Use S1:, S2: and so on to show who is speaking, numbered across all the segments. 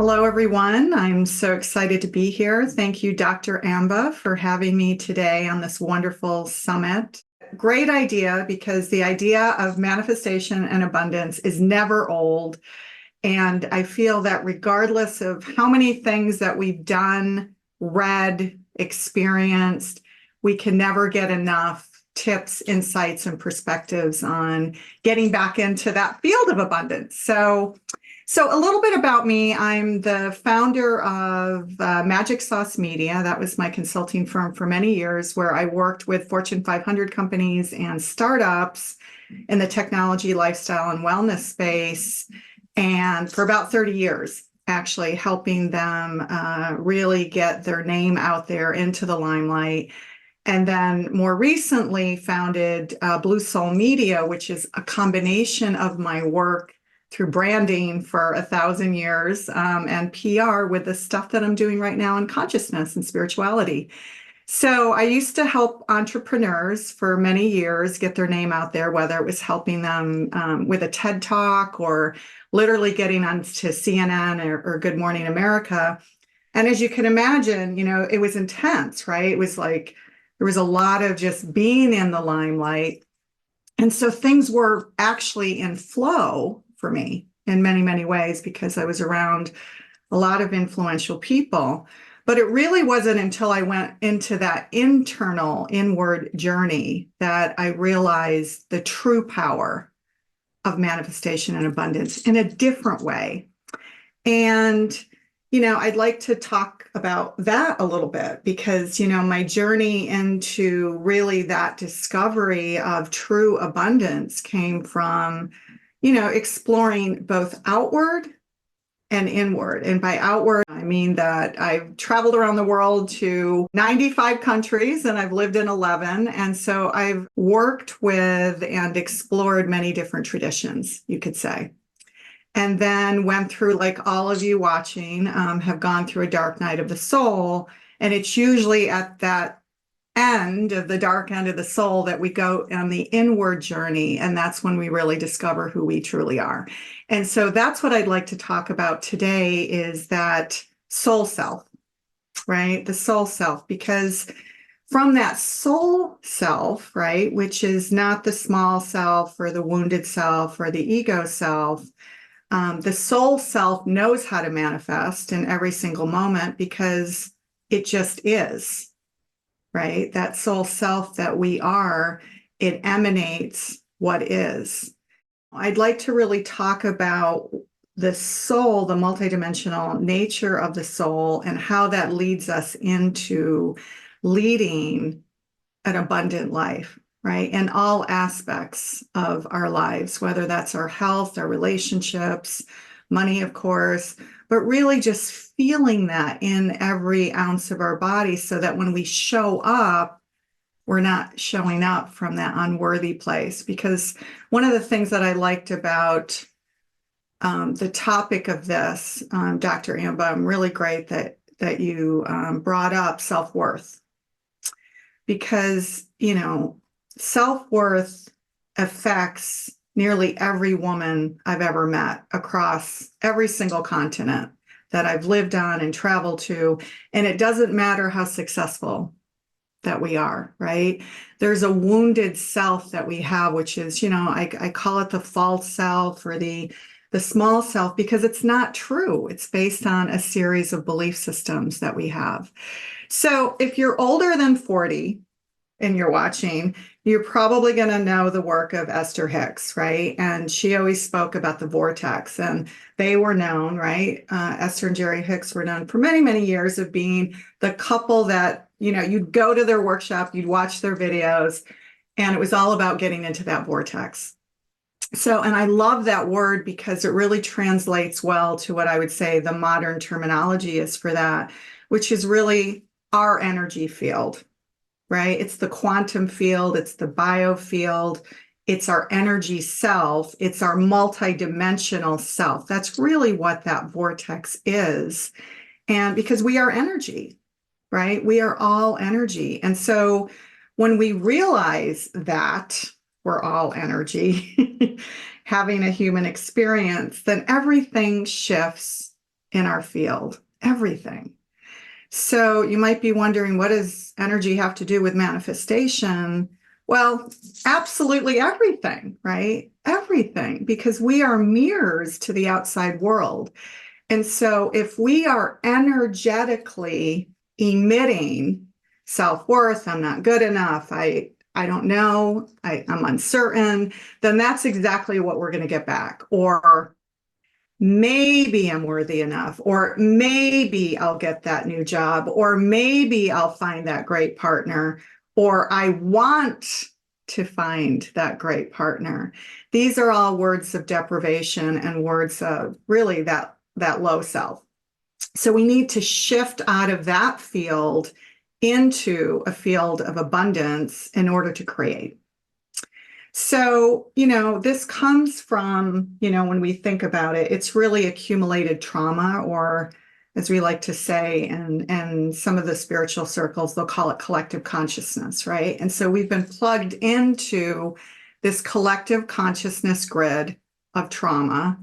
S1: Hello, everyone. I'm so excited to be here. Thank you, Dr. Amba, for having me today on this wonderful summit. Great idea, because the idea of manifestation and abundance is never old. And I feel that regardless of how many things that we've done, read, experienced, we can never get enough tips, insights, and perspectives on getting back into that field of abundance. So a little bit about me. I'm the founder of Magic Sauce Media. That was my consulting firm for many years, where I worked with Fortune 500 companies and startups in the technology, lifestyle, and wellness space. And for about 30 years, actually helping them really get their name out there into the limelight. And then more recently founded Blue Soul Media, which is a combination of my work through branding for 1,000 years and PR with the stuff that I'm doing right now in consciousness and spirituality. So I used to help entrepreneurs for many years get their name out there, whether it was helping them with a TED Talk or literally getting onto CNN or Good Morning America. And as you can imagine, it was intense, right? It was like there was a lot of just being in the limelight. And so things were actually in flow for me in many, many ways, because I was around a lot of influential people. But it really wasn't until I went into that internal inward journey that I realized the true power of manifestation and abundance in a different way. And, I'd like to talk about that a little bit, because, my journey into really that discovery of true abundance came from exploring both outward and inward. And by outward, I mean that I've traveled around the world to 95 countries and I've lived in 11. And so I've worked with and explored many different traditions, you could say. And then went through, like all of you watching, have gone through a dark night of the soul. And it's usually at that end of the dark end of the soul that we go on the inward journey, and that's when we really discover who we truly are. And so that's what I'd like to talk about today, is that soul self, right? The soul self, because from that soul self, right, which is not the small self or the wounded self or the ego self, the soul self knows how to manifest in every single moment, because it just is. Right? That soul self that we are, it emanates what is. I'd like to really talk about the soul, the multidimensional nature of the soul, and how that leads us into leading an abundant life, right? In all aspects of our lives, whether that's our health, our relationships, money, of course, but really just feeling that in every ounce of our body, so that when we show up, we're not showing up from that unworthy place. Because one of the things that I liked about the topic of this, Dr. Amba, I'm really great that you brought up self-worth. Because, self-worth affects nearly every woman I've ever met across every single continent that I've lived on and traveled to. And it doesn't matter how successful that we are, right? There's a wounded self that we have, which is, I call it the false self or the small self, because it's not true. It's based on a series of belief systems that we have. So if you're older than 40 and you're watching, you're probably going to know the work of Esther Hicks, right? And she always spoke about the vortex, and they were known, right? Esther and Jerry Hicks were known for many, many years of being the couple that, you'd go to their workshop, you'd watch their videos, and it was all about getting into that vortex. So, and I love that word, because it really translates well to what I would say the modern terminology is for that, which is really our energy field. Right? It's the quantum field, it's the bio field, it's our energy self, it's our multidimensional self. That's really what that vortex is. And because we are energy, right? We are all energy. And so when we realize that we're all energy, having a human experience, then everything shifts in our field, everything. So you might be wondering, what does energy have to do with manifestation? Well, absolutely everything, right? Everything, because we are mirrors to the outside world. And so if we are energetically emitting self-worth, I'm not good enough, I don't know, I'm uncertain, then that's exactly what we're going to get back. Or maybe I'm worthy enough, or maybe I'll get that new job, or maybe I'll find that great partner, or I want to find that great partner. These are all words of deprivation and words of really that low self. So we need to shift out of that field into a field of abundance in order to create. So, this comes from, when we think about it, it's really accumulated trauma, or as we like to say, and some of the spiritual circles, they'll call it collective consciousness, right? And so we've been plugged into this collective consciousness grid of trauma,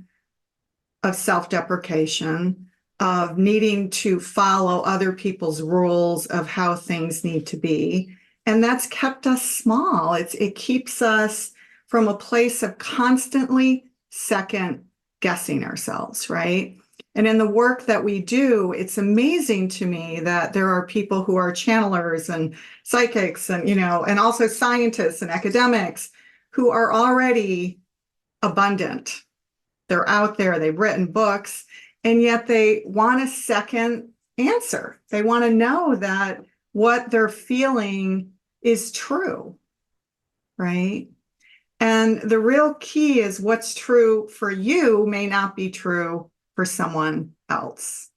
S1: of self-deprecation, of needing to follow other people's rules of how things need to be. And that's kept us small. It keeps us from a place of constantly second guessing ourselves, right? And in the work that we do, it's amazing to me that there are people who are channelers and psychics and, and also scientists and academics who are already abundant. They're out there, they've written books, and yet they want a second answer. They want to know that what they're feeling is true, right? And the real key is what's true for you may not be true for someone else.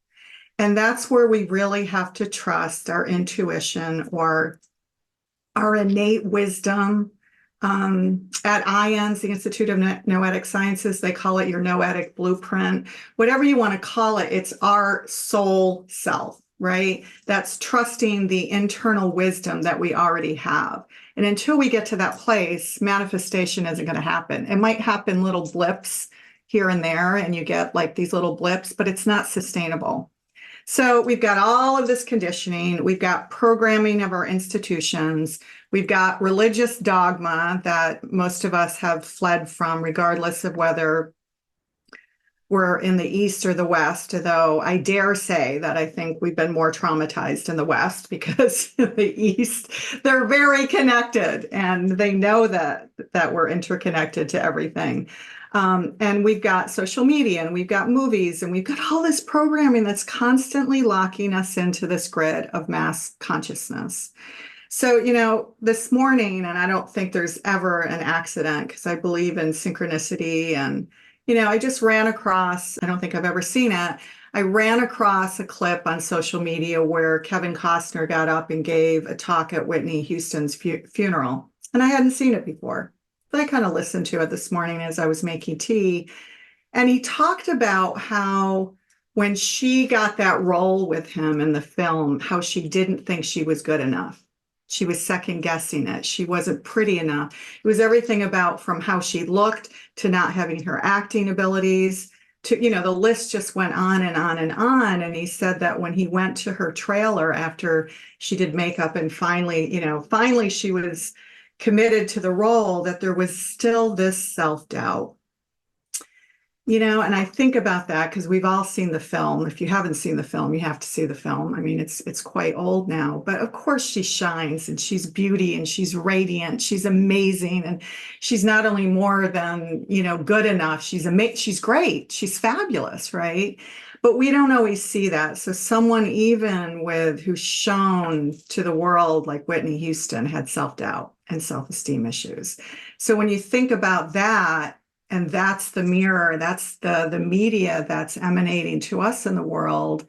S1: And that's where we really have to trust our intuition or our innate wisdom. At IANS, the Institute of Noetic Sciences, they call it your noetic blueprint. Whatever you want to call it, it's our soul self, right? That's trusting the internal wisdom that we already have. And until we get to that place, manifestation isn't going to happen. It might happen little blips here and there, and you get like these little blips, but it's not sustainable. So we've got all of this conditioning, we've got programming of our institutions, we've got religious dogma that most of us have fled from, regardless of whether we're in the East or the West, though I dare say that I think we've been more traumatized in the West, because in the East, they're very connected and they know that we're interconnected to everything. And we've got social media and we've got movies and we've got all this programming that's constantly locking us into this grid of mass consciousness. So, this morning, and I don't think there's ever an accident because I believe in synchronicity, and, I just ran across, I don't think I've ever seen it, I ran across a clip on social media where Kevin Costner got up and gave a talk at Whitney Houston's funeral, and I hadn't seen it before. But I kind of listened to it this morning as I was making tea. And he talked about how when she got that role with him in the film, how she didn't think she was good enough. She was second guessing it. She wasn't pretty enough. It was everything about from how she looked to not having her acting abilities to, the list just went on and on and on. And he said that when he went to her trailer after she did makeup and finally she was committed to the role, that there was still this self-doubt. And I think about that because we've all seen the film. If you haven't seen the film, you have to see the film. I mean, it's quite old now, but of course she shines and she's beauty and she's radiant. She's amazing. And she's not only more than, good enough. She's great. She's fabulous, right? But we don't always see that. So someone even who's shown to the world like Whitney Houston had self-doubt and self-esteem issues. So when you think about that, and that's the mirror, that's the media that's emanating to us in the world,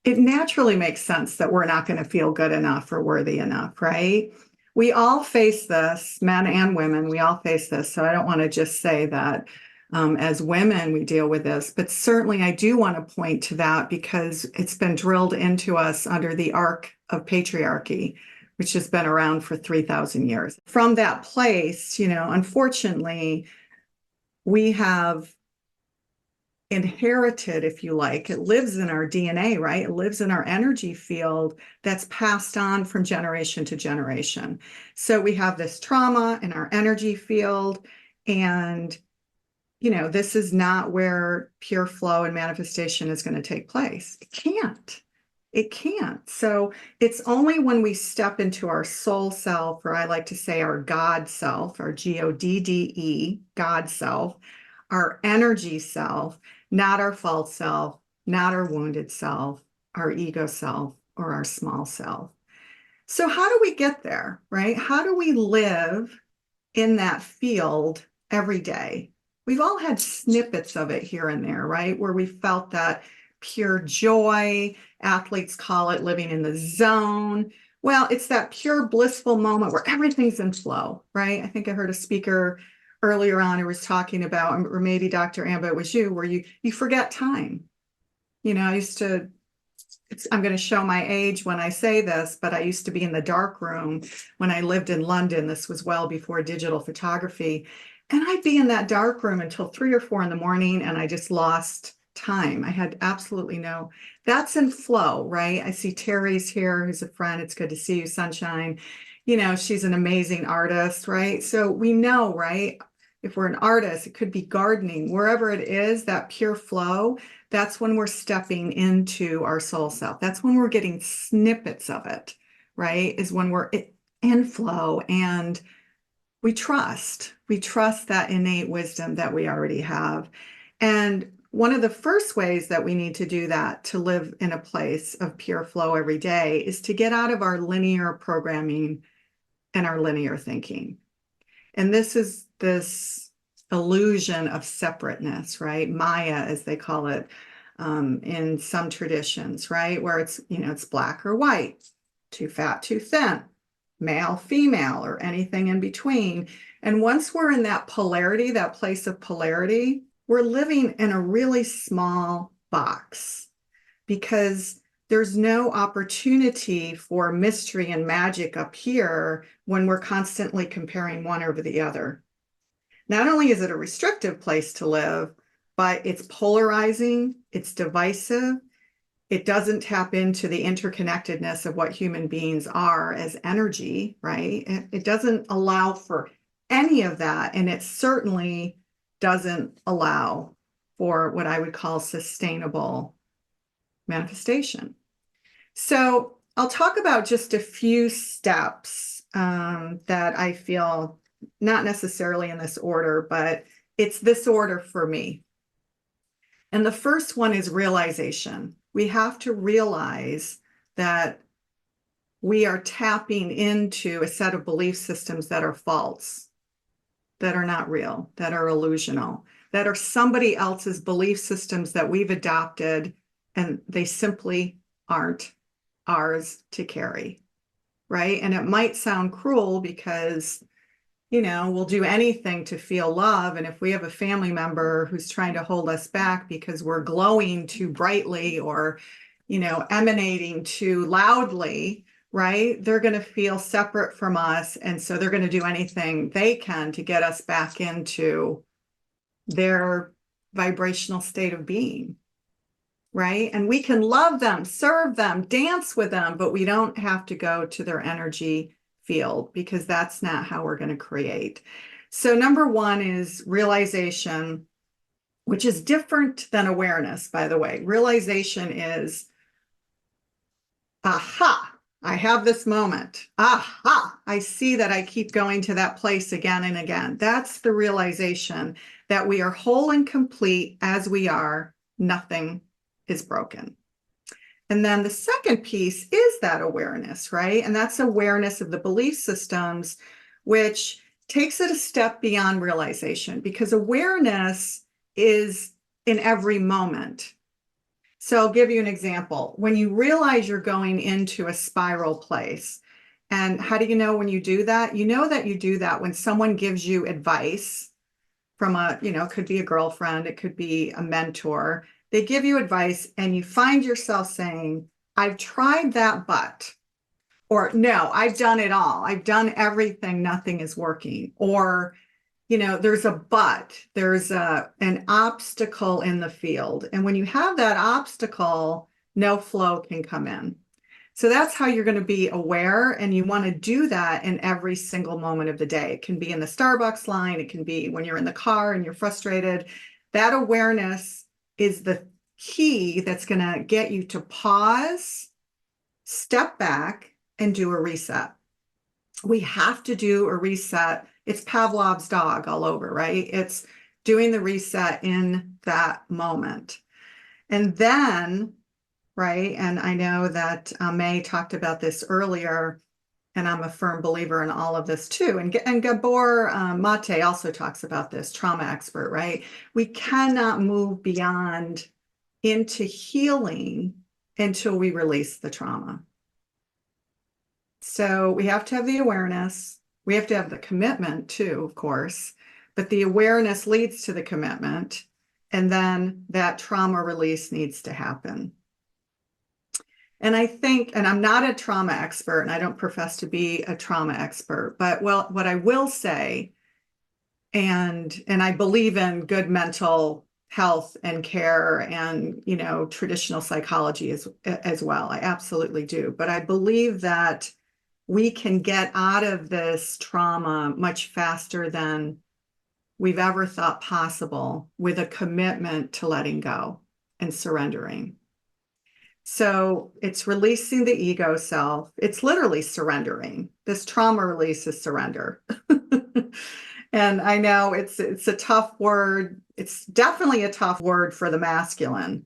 S1: it naturally makes sense that we're not going to feel good enough or worthy enough, right? We all face this, men and women, we all face this. So I don't want to just say that as women we deal with this, but certainly I do want to point to that because it's been drilled into us under the arc of patriarchy, which has been around for 3,000 years. From that place, unfortunately, we have inherited, if you like. It lives in our DNA, right? It lives in our energy field that's passed on from generation to generation. So we have this trauma in our energy field, and this is not where pure flow and manifestation is going to take place. It can't. It can't. So it's only when we step into our soul self, or I like to say our God self, our GODDE, God self, our energy self, not our false self, not our wounded self, our ego self, or our small self. So how do we get there, right? How do we live in that field every day? We've all had snippets of it here and there, right? Where we felt that pure joy. Athletes call it living in the zone. Well, it's that pure blissful moment where everything's in flow, right? I think I heard a speaker earlier on who was talking about, or maybe Dr. Amba, it was you, where you forget time. I used to, I'm going to show my age when I say this, but I used to be in the dark room when I lived in London. This was well before digital photography. And I'd be in that dark room until 3 or 4 in the morning, and I just lost time. I had absolutely no, that's in flow, right? I see Terry's here, who's a friend. It's good to see you, Sunshine. She's an amazing artist, right? So we know, right? If we're an artist, it could be gardening, wherever it is, that pure flow, that's when we're stepping into our soul self. That's when we're getting snippets of it, right? Is when we're in flow, and we trust that innate wisdom that we already have. And one of the first ways that we need to do that, to live in a place of pure flow every day, is to get out of our linear programming and our linear thinking. And this is this illusion of separateness, right? Maya, as they call it, in some traditions, right? Where it's black or white, too fat, too thin, male, female, or anything in between. And once we're in that polarity, that place of polarity, we're living in a really small box, because there's no opportunity for mystery and magic up here when we're constantly comparing one over the other. Not only is it a restrictive place to live, but it's polarizing, it's divisive, it doesn't tap into the interconnectedness of what human beings are as energy, right? It doesn't allow for any of that, and it certainly doesn't allow for what I would call sustainable manifestation. So I'll talk about just a few steps that I feel, not necessarily in this order, but it's this order for me. And the first one is realization. We have to realize that we are tapping into a set of belief systems that are false, that are not real, that are illusional, that are somebody else's belief systems that we've adopted, and they simply aren't ours to carry, right? And it might sound cruel because, we'll do anything to feel love. And if we have a family member who's trying to hold us back because we're glowing too brightly or, emanating too loudly, right? They're going to feel separate from us. And so they're going to do anything they can to get us back into their vibrational state of being, right? And we can love them, serve them, dance with them, but we don't have to go to their energy field, because that's not how we're going to create. So number one is realization, which is different than awareness, by the way. Realization is, aha, I have this moment. Aha, I see that I keep going to that place again and again. That's the realization that we are whole and complete as we are. Nothing is broken. And then the second piece is that awareness, right? And that's awareness of the belief systems, which takes it a step beyond realization, because awareness is in every moment. So I'll give you an example. When you realize you're going into a spiral place, and how do you know when you do that? You know that you do that when someone gives you advice from it could be a girlfriend, it could be a mentor. They give you advice and you find yourself saying, I've tried that, or no, I've done it all. I've done everything. Nothing is working. Or there's a but, there's an obstacle in the field. And when you have that obstacle, no flow can come in. So that's how you're going to be aware. And you want to do that in every single moment of the day. It can be in the Starbucks line. It can be when you're in the car and you're frustrated. That awareness is the key that's going to get you to pause, step back, and do a reset. We have to do a reset. It's Pavlov's dog all over, right? It's doing the reset in that moment. And then, right, and I know that May talked about this earlier, and I'm a firm believer in all of this too. And Gabor Mate also talks about this, trauma expert, right? We cannot move beyond into healing until we release the trauma. So we have to have the awareness. We have to have the commitment too, of course, but the awareness leads to the commitment. And then that trauma release needs to happen. And I think, and I'm not a trauma expert, and I don't profess to be a trauma expert, but what I will say, and I believe in good mental health and care and, traditional psychology as well. I absolutely do. But I believe that we can get out of this trauma much faster than we've ever thought possible with a commitment to letting go and surrendering. So it's releasing the ego self. It's literally surrendering. This trauma release is surrender. And I know it's a tough word. It's definitely a tough word for the masculine,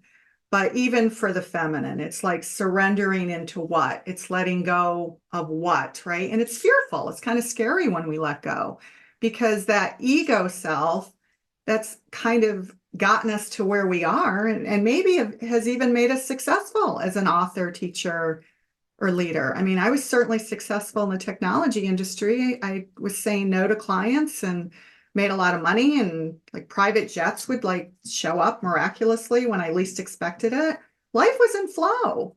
S1: but even for the feminine, it's like surrendering into what? It's letting go of what, right? And it's fearful. It's kind of scary when we let go, because that ego self, that's kind of gotten us to where we are, and maybe has even made us successful as an author, teacher, or leader. I mean, I was certainly successful in the technology industry. I was saying no to clients and made a lot of money, and like private jets would like show up miraculously when I least expected it. Life was in flow.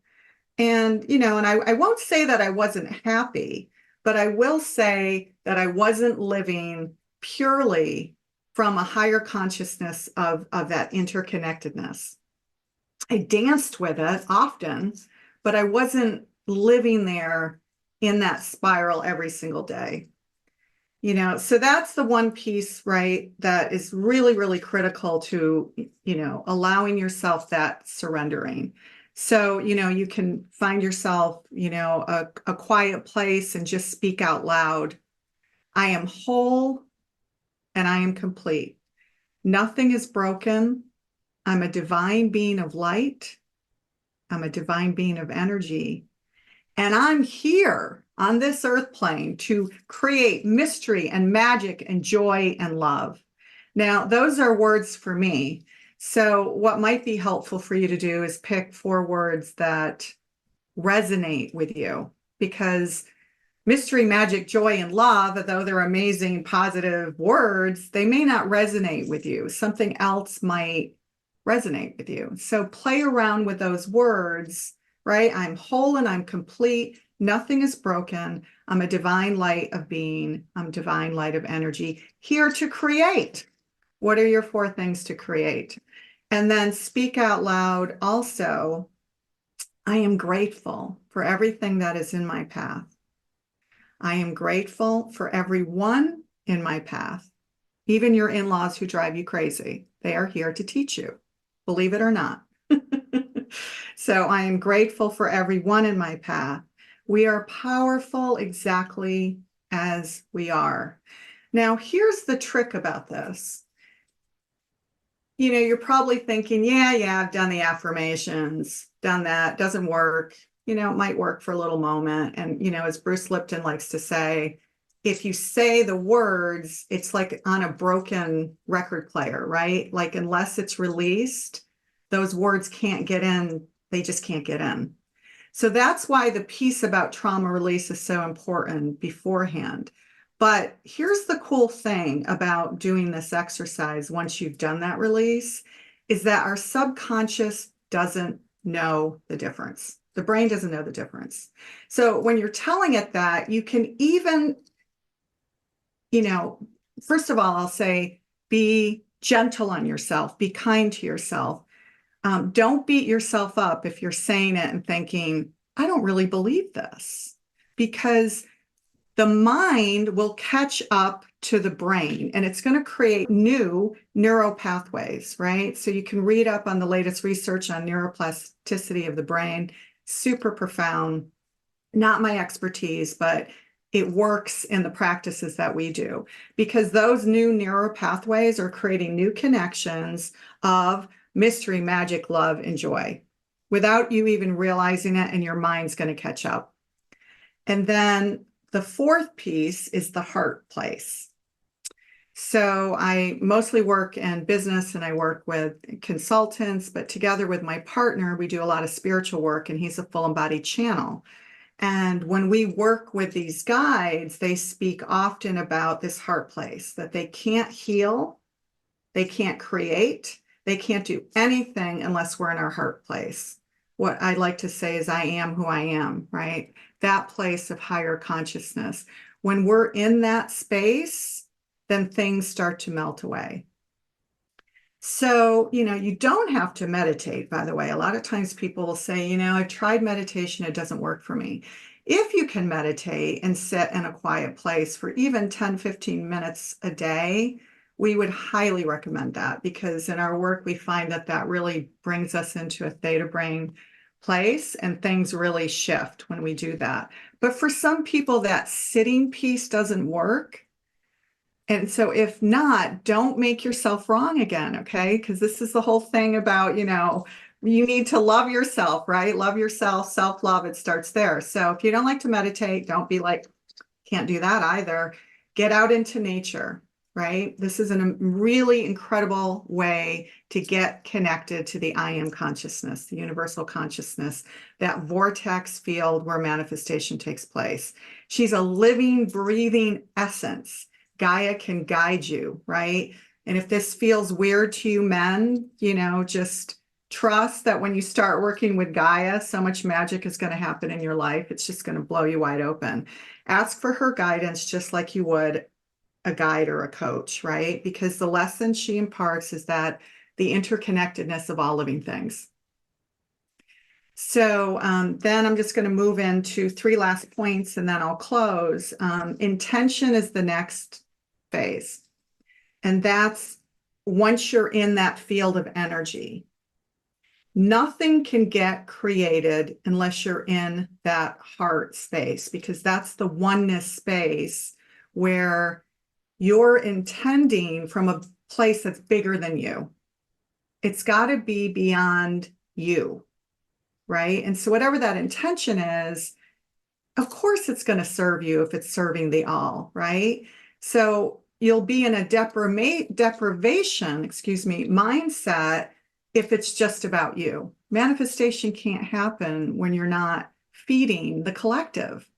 S1: And, and I won't say that I wasn't happy, but I will say that I wasn't living purely from a higher consciousness of that interconnectedness. I danced with it often, but I wasn't living there in that spiral every single day. So that's the one piece, right, that is really, really critical to, allowing yourself that surrendering. So, you can find yourself, a quiet place and just speak out loud. I am whole and I am complete. Nothing is broken. I'm a divine being of light. I'm a divine being of energy. And I'm here on this earth plane to create mystery and magic and joy and love. Now, those are words for me. So what might be helpful for you to do is pick 4 words that resonate with you, because mystery, magic, joy, and love, though they're amazing, positive words, they may not resonate with you. Something else might resonate with you. So play around with those words, right? I'm whole and I'm complete. Nothing is broken. I'm a divine light of being. I'm divine light of energy, here to create. What are your 4 things to create? And then speak out loud also, I am grateful for everything that is in my path. I am grateful for everyone in my path, even your in-laws who drive you crazy. They are here to teach you, believe it or not. So I am grateful for everyone in my path. We are powerful exactly as we are. Now, here's the trick about this. You're probably thinking, yeah, I've done the affirmations, done that, doesn't work. It might work for a little moment. And, as Bruce Lipton likes to say, if you say the words, it's like on a broken record player, right? Like, unless it's released, those words can't get in. They just can't get in. So that's why the piece about trauma release is so important beforehand. But here's the cool thing about doing this exercise once you've done that release, is that our subconscious doesn't know the difference. The brain doesn't know the difference. So when you're telling it that, you can even, first of all, I'll say, be gentle on yourself, be kind to yourself. Don't beat yourself up if you're saying it and thinking, I don't really believe this, because the mind will catch up to the brain and it's going to create new neural pathways, right? So you can read up on the latest research on neuroplasticity of the brain, super profound, not my expertise, but it works in the practices that we do, because those new neural pathways are creating new connections of mystery, magic, love, and joy without you even realizing it, and your mind's going to catch up. And then the fourth piece is the heart place. So I mostly work in business and I work with consultants, but together with my partner, we do a lot of spiritual work, and he's a full embodied channel. And when we work with these guides, they speak often about this heart place, that they can't heal, they can't create, they can't do anything unless we're in our heart place. What I like to say is, I am who I am, right? That place of higher consciousness. When we're in that space, then things start to melt away. So, you don't have to meditate, by the way. A lot of times people will say, I've tried meditation, it doesn't work for me. If you can meditate and sit in a quiet place for even 10, 15 minutes a day, we would highly recommend that, because in our work, we find that that really brings us into a theta brain place, and things really shift when we do that. But for some people, that sitting piece doesn't work. And so if not, don't make yourself wrong again, okay? Because this is the whole thing about, you need to love yourself, right? Love yourself, self-love, it starts there. So if you don't like to meditate, don't be like, can't do that either. Get out into nature, right? This is a really incredible way to get connected to the I am consciousness, the universal consciousness, that vortex field where manifestation takes place. She's a living, breathing essence. Gaia can guide you, right? And if this feels weird to you men, just trust that when you start working with Gaia, so much magic is going to happen in your life. It's just going to blow you wide open. Ask for her guidance just like you would a guide or a coach, right? Because the lesson she imparts is that the interconnectedness of all living things. So then I'm just going to move into 3 last points and then I'll close. Intention is the next phase. And that's once you're in that field of energy. Nothing can get created unless you're in that heart space, because that's the oneness space where you're intending from a place that's bigger than you. It's got to be beyond you, right? And so whatever that intention is, of course it's going to serve you if it's serving the all, right? So you'll be in a deprivation, mindset if it's just about you. Manifestation can't happen when you're not feeding the collective.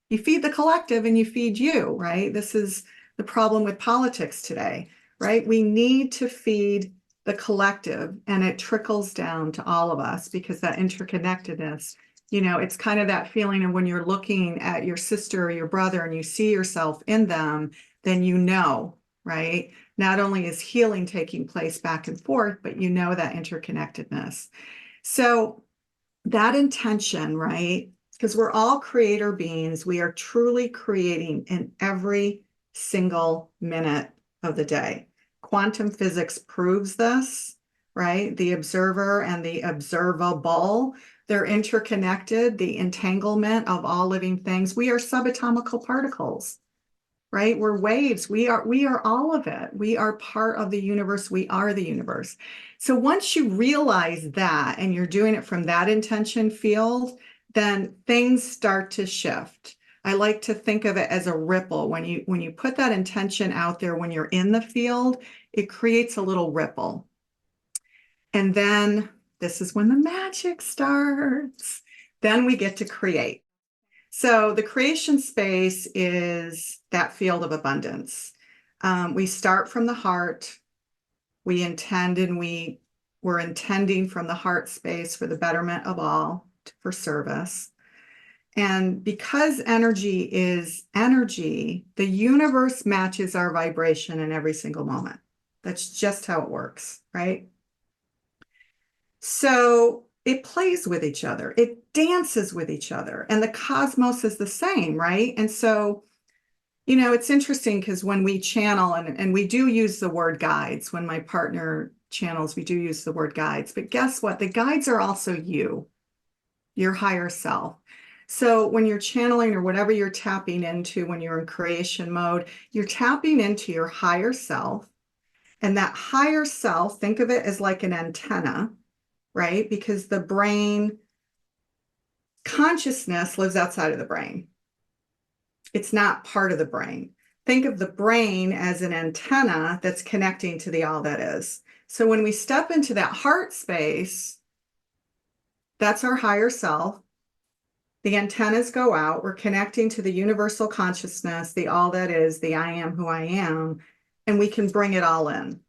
S1: You feed the collective and you feed you, right? This is the problem with politics today, right? We need to feed the collective, and it trickles down to all of us, because that interconnectedness, it's kind of that feeling of when you're looking at your sister or your brother and you see yourself in them, then right? Not only is healing taking place back and forth, but that interconnectedness. So that intention, right? Because we're all creator beings, we are truly creating in every single minute of the day. Quantum physics proves this, right? The observer and the observable, they're interconnected, the entanglement of all living things. We are subatomical particles, right? We're waves. We are all of it. We are part of the universe. We are the universe. So once you realize that and you're doing it from that intention field, then things start to shift. I like to think of it as a ripple. When you put that intention out there, when you're in the field, it creates a little ripple. And then this is when the magic starts. Then we get to create. So the creation space is that field of abundance. We start from the heart. We intend, and we're intending from the heart space for the betterment of all, for service. And because energy is energy, the universe matches our vibration in every single moment. That's just how it works, right? So it plays with each other, it dances with each other, and the cosmos is the same, right? And so, it's interesting because when we channel, and we do use the word guides, when my partner channels, we do use the word guides, but guess what? The guides are also you, your higher self. So when you're channeling or whatever you're tapping into when you're in creation mode, you're tapping into your higher self. And that higher self, think of it as like an antenna, right? Because the brain consciousness lives outside of the brain. It's not part of the brain. Think of the brain as an antenna that's connecting to the all that is. So when we step into that heart space, that's our higher self. The antennas go out. We're connecting to the universal consciousness, the all that is, the I am who I am, and we can bring it all in.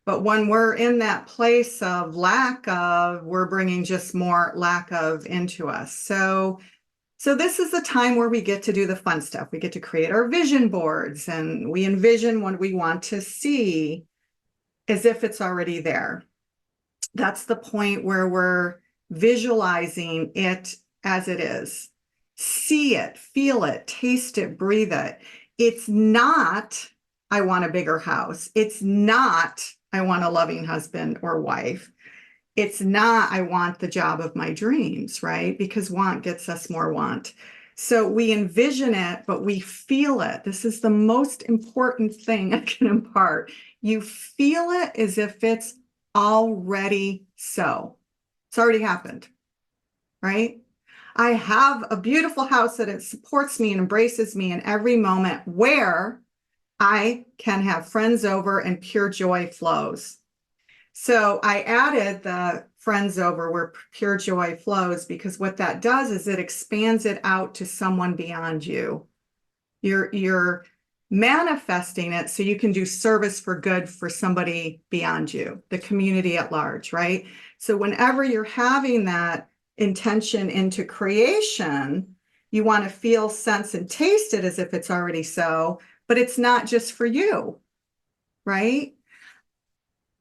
S1: But when we're in that place of lack of, we're bringing just more lack of into us. So this is the time where we get to do the fun stuff. We get to create our vision boards, and we envision what we want to see as if it's already there. That's the point where we're visualizing it as it is. See it, feel it, taste it, breathe it. It's not, I want a bigger house. It's not, I want a loving husband or wife. It's not, I want the job of my dreams, right? Because want gets us more want. So we envision it, but we feel it. This is the most important thing I can impart. You feel it as if it's already so. It's already happened, right? I have a beautiful house that it supports me and embraces me in every moment, where I can have friends over and pure joy flows. So I added the friends over where pure joy flows, because what that does is it expands it out to someone beyond you. You're manifesting it so you can do service for good for somebody beyond you, the community at large, right? So whenever you're having that intention into creation, you want to feel, sense, and taste it as if it's already so, but it's not just for you, right?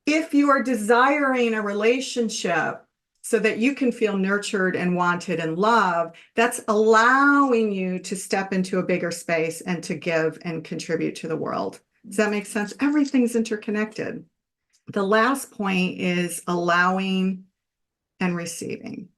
S1: If you are desiring a relationship so that you can feel nurtured and wanted and loved, that's allowing you to step into a bigger space and to give and contribute to the world. Does that make sense? Everything's interconnected. The last point is allowing and receiving.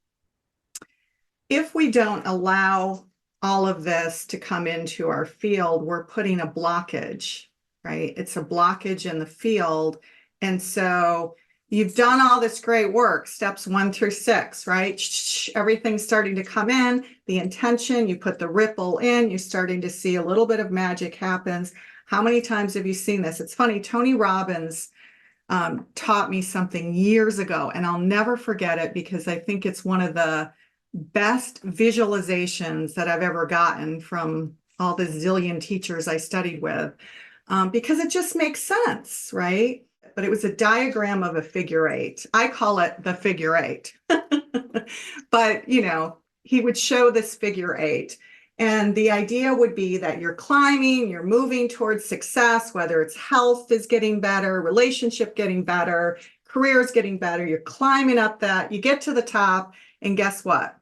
S1: If we don't allow all of this to come into our field, we're putting a blockage, right? It's a blockage in the field. And so you've done all this great work, steps 1 through 6, right? Everything's starting to come in, the intention, you put the ripple in, you're starting to see a little bit of magic happens. How many times have you seen this? It's funny, Tony Robbins taught me something years ago, and I'll never forget it, because I think it's one of the best visualizations that I've ever gotten from all the zillion teachers I studied with, because it just makes sense, right? But it was a diagram of a figure 8. I call it the figure 8. But, he would show this figure 8. And the idea would be that you're climbing, you're moving towards success, whether it's health is getting better, relationship getting better, career is getting better. You're climbing up that, you get to the top, and guess what?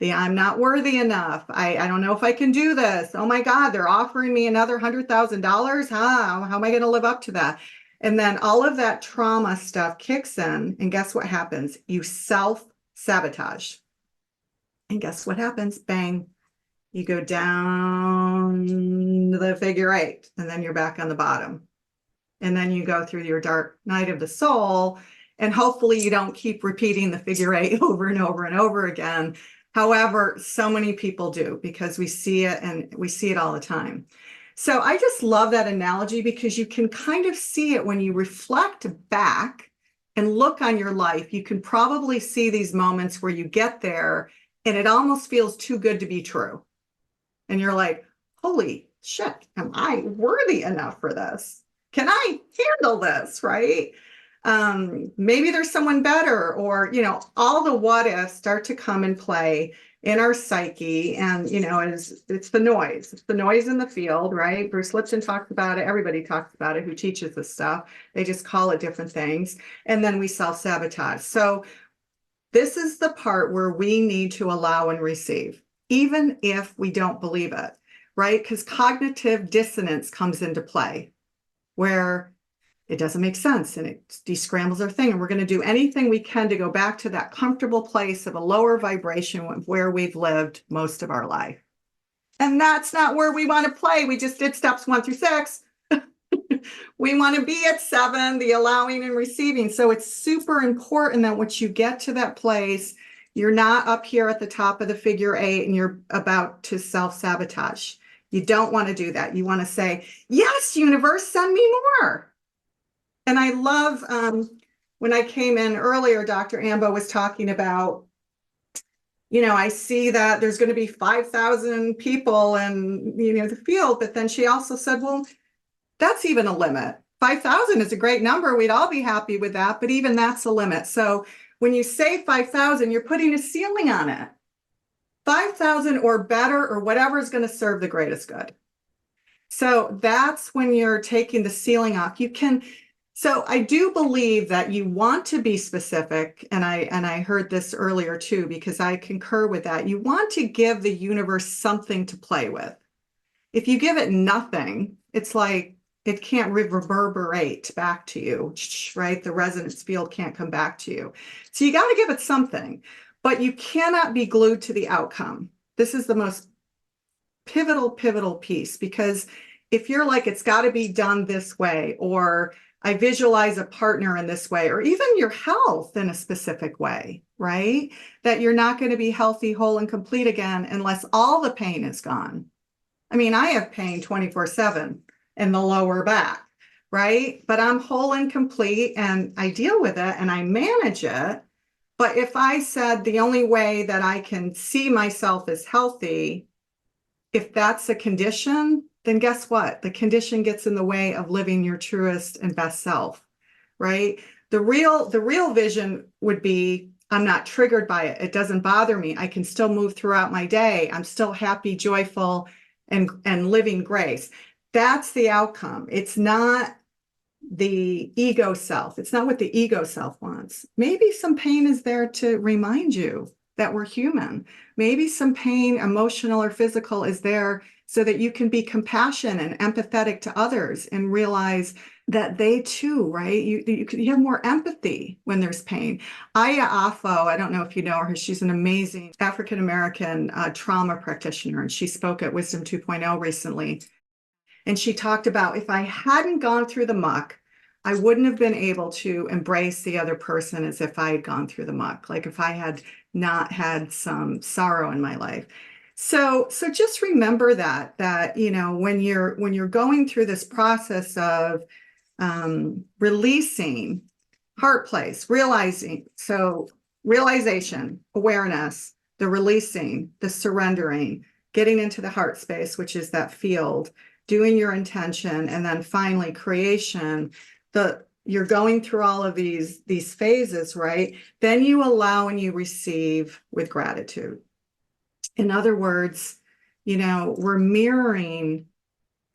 S1: I'm not worthy enough. I don't know if I can do this. Oh my God, they're offering me another $100,000. How am I going to live up to that? And then all of that trauma stuff kicks in, and guess what happens? You self-sabotage. And guess what happens? Bang. You go down the figure 8, and then you're back on the bottom. And then you go through your dark night of the soul, and hopefully you don't keep repeating the figure 8 over and over and over again. However, so many people do, because we see it, and we see it all the time. So I just love that analogy, because you can kind of see it when you reflect back and look on your life. You can probably see these moments where you get there and it almost feels too good to be true. And you're like, holy shit, am I worthy enough for this? Can I handle this, right? Maybe there's someone better, or, all the what ifs start to come and play in our psyche. And, it's the noise. It's the noise in the field, right? Bruce Lipton talked about it. Everybody talks about it who teaches this stuff. They just call it different things. And then we self-sabotage. So this is the part where we need to allow and receive, even if we don't believe it, right? Because cognitive dissonance comes into play, where it doesn't make sense and it descrambles our thing. And we're going to do anything we can to go back to that comfortable place of a lower vibration where we've lived most of our life. And that's not where we want to play. We just did steps 1 through 6. We want to be at 7, the allowing and receiving. So it's super important that once you get to that place, you're not up here at the top of the figure 8 and you're about to self-sabotage. You don't want to do that. You want to say, yes, universe, send me more. And I love when I came in earlier, Dr. 𝐼𝐴MBA was talking about, I see that there's going to be 5,000 people in, the field. But then she also said, well, that's even a limit. 5,000 is a great number. We'd all be happy with that. But even that's a limit. So when you say 5,000, you're putting a ceiling on it. 5,000 or better or whatever is going to serve the greatest good. So that's when you're taking the ceiling off. So I do believe that you want to be specific, and I heard this earlier too, because I concur with that. You want to give the universe something to play with. If you give it nothing, it's like it can't reverberate back to you, right? The resonance field can't come back to you. So you got to give it something, but you cannot be glued to the outcome. This is the most pivotal piece, because if you're like, it's got to be done this way, or I visualize a partner in this way, or even your health in a specific way, right? That you're not going to be healthy, whole, and complete again unless all the pain is gone. I mean, I have pain 24/7 in the lower back, right? But I'm whole and complete and I deal with it and I manage it. But if I said the only way that I can see myself as healthy, if that's a condition, then guess what? The condition gets in the way of living your truest and best self, right? The real vision would be, I'm not triggered by it. It doesn't bother me. I can still move throughout my day. I'm still happy, joyful, and living grace. That's the outcome. It's not the ego self. It's not what the ego self wants. Maybe some pain is there to remind you that we're human. Maybe some pain, emotional or physical, is there so that you can be compassionate and empathetic to others and realize that they too, right? You have more empathy when there's pain. Aya Afo, I don't know if you know her, she's an amazing African-American trauma practitioner, and she spoke at Wisdom 2.0 recently. And she talked about, if I hadn't gone through the muck, I wouldn't have been able to embrace the other person as if I had gone through the muck, like if I had not had some sorrow in my life. So just remember that when you're going through this process of releasing, heart place, realizing, so realization, awareness, the releasing, the surrendering, getting into the heart space, which is that field, doing your intention, and then finally creation, you're going through all of these phases, right? Then you allow and you receive with gratitude. In other words, we're mirroring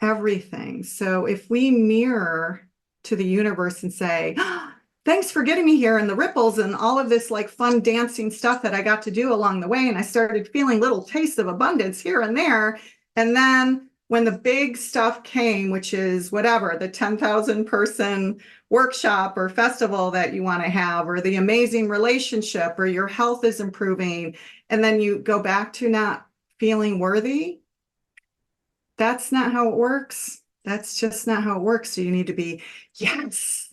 S1: everything. So if we mirror to the universe and say, oh, thanks for getting me here, and the ripples and all of this like fun dancing stuff that I got to do along the way, and I started feeling little tastes of abundance here and there. And then when the big stuff came, which is whatever, the 10,000 person workshop or festival that you want to have, or the amazing relationship, or your health is improving, and then you go back to not feeling worthy, that's not how it works. That's just not how it works. So you need to be, yes,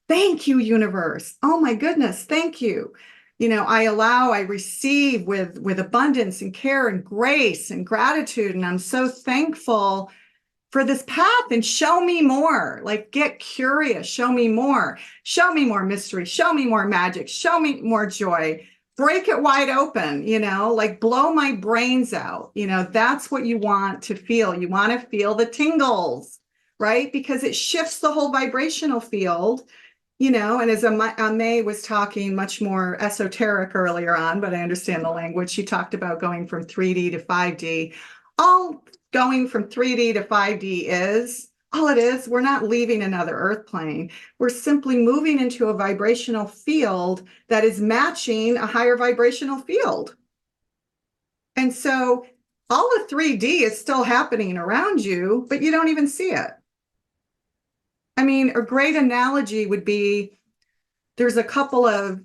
S1: thank you, universe. Oh my goodness, thank you. I receive with abundance and care and grace and gratitude. And I'm so thankful for this path, and show me more. Like, get curious, show me more mystery, show me more magic, show me more joy, break it wide open, like blow my brains out. That's what you want to feel. You want to feel the tingles, right? Because it shifts the whole vibrational field. And as May was talking much more esoteric earlier on, but I understand the language. She talked about going from 3D to 5D. All going from 3D to 5D all it is, we're not leaving another Earth plane. We're simply moving into a vibrational field that is matching a higher vibrational field. And so all the 3D is still happening around you, but you don't even see it. I mean, a great analogy would be there's a couple of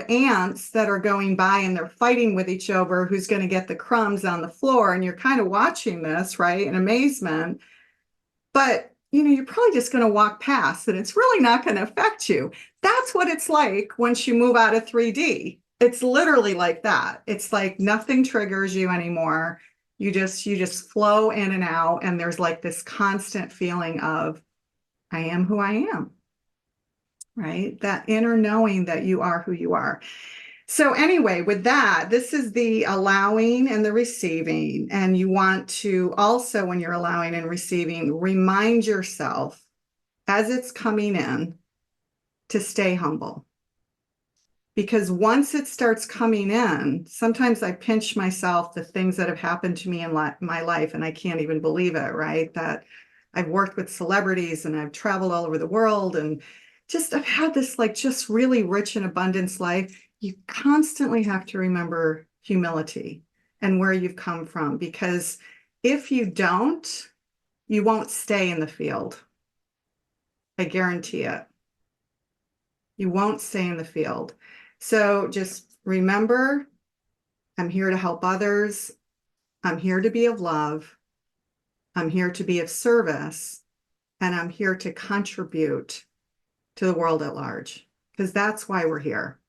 S1: ants that are going by and they're fighting with each other who's going to get the crumbs on the floor. And you're kind of watching this, right, in amazement. But, you're probably just going to walk past and it's really not going to affect you. That's what it's like once you move out of 3D. It's literally like that. It's like nothing triggers you anymore. You just flow in and out. And there's like this constant feeling of, I am who I am, right? That inner knowing that you are who you are. So anyway, with that, this is the allowing and the receiving. And you want to also, when you're allowing and receiving, remind yourself as it's coming in to stay humble. Because once it starts coming in, sometimes I pinch myself, the things that have happened to me in my life, and I can't even believe it, right? That I've worked with celebrities and I've traveled all over the world and I've had this like just really rich and abundance life. You constantly have to remember humility and where you've come from, because if you don't, you won't stay in the field. I guarantee it. You won't stay in the field. So just remember, I'm here to help others. I'm here to be of love. I'm here to be of service. And I'm here to contribute to the world at large, because that's why we're here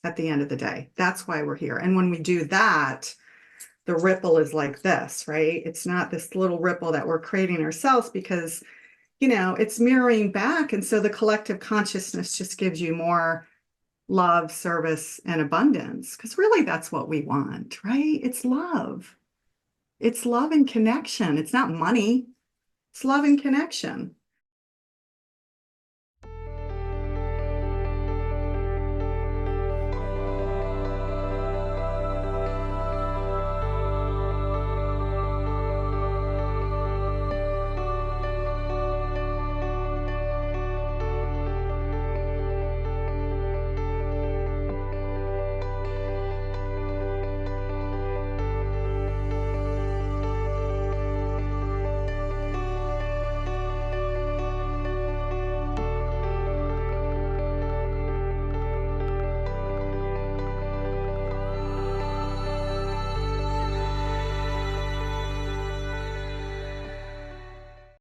S1: at the end of the day. That's why we're here. And when we do that, the ripple is like this, right? It's not this little ripple that we're creating ourselves, because, it's mirroring back. And so the collective consciousness just gives you more love, service, and abundance, because really that's what we want, right? It's love. It's love and connection. It's not money. It's love and connection.